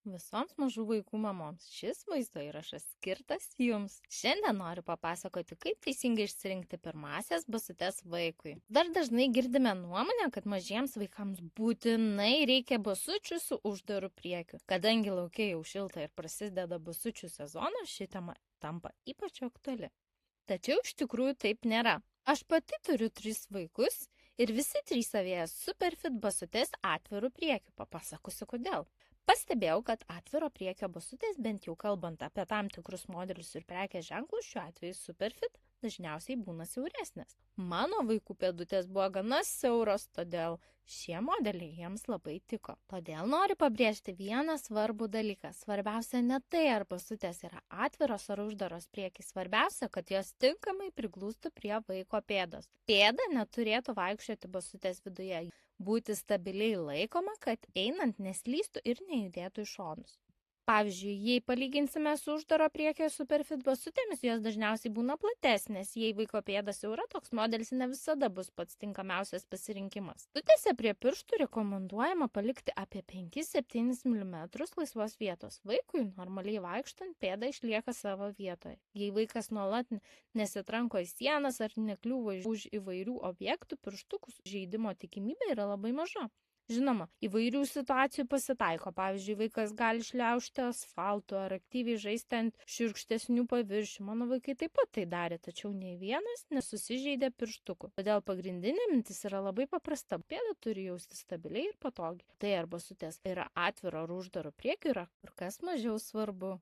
Visoms mažų vaikų mamoms šis vaizdo įrašas skirtas jums. Šiandien noriu papasakoti, kaip teisingai išsirinkti pirmasias basutes vaikui. Dar dažnai girdime nuomonę, kad mažiems vaikams būtinai reikia basučių su uždaru priekiu. Kadangi laukia jau šilta ir prasideda basučių sezonas, ši tema tampa ypač aktuali. Tačiau iš tikrųjų taip nėra. Aš pati turiu 3 vaikus ir visi 3 savėja Superfit basutės atviru priekiu. Papasakosiu kodėl. Pastebėjau, kad atviro priekio basutės, bent jau kalbant apie tam tikrus modelius ir prekės ženklus, šiuo atveju Superfit, dažniausiai būna siauresnės. Mano vaikų pėdutės buvo gana siauros, todėl šie modeliai jiems labai tiko. Todėl noriu pabrėžti vieną svarbų dalyką. Svarbiausia ne tai, ar basutės yra atviros ar uždaros priekis. Svarbiausia, kad jos tinkamai priglūstų prie vaiko pėdos. Pėda neturėtų vaikščioti basutės viduje. Būti stabiliai laikoma, kad einant neslystų ir nejudėtų į šonus. Pavyzdžiui, jei palyginsime su uždaro priekio Superfit basutėmis, jos dažniausiai būna platesnės. Jei vaiko pėda siaura, toks modelis ne visada bus pats tinkamiausias pasirinkimas. Basutėse prie pirštų rekomenduojama palikti apie 5-7 mm laisvos vietos. Vaikui normaliai vaikštant pėda išlieka savo vietoje. Jei vaikas nuolat nesitranko į sienas ar nekliūva už įvairių objektų, pirštukų sužeidimo tikimybė yra labai maža. Žinoma, įvairių situacijų pasitaiko. Pavyzdžiui, vaikas gali šliaužti asfaltu ar aktyviai žaisti ant šiurkštesnių paviršių. Mano vaikai taip pat tai darė, tačiau nei vienas nesusižeidė pirštukų. Todėl pagrindinė mintis yra labai paprasta. Pėda turi jausti stabiliai ir patogiai. Tai ar basutės yra atviro ar uždaro priekiu yra kur kas mažiau svarbu.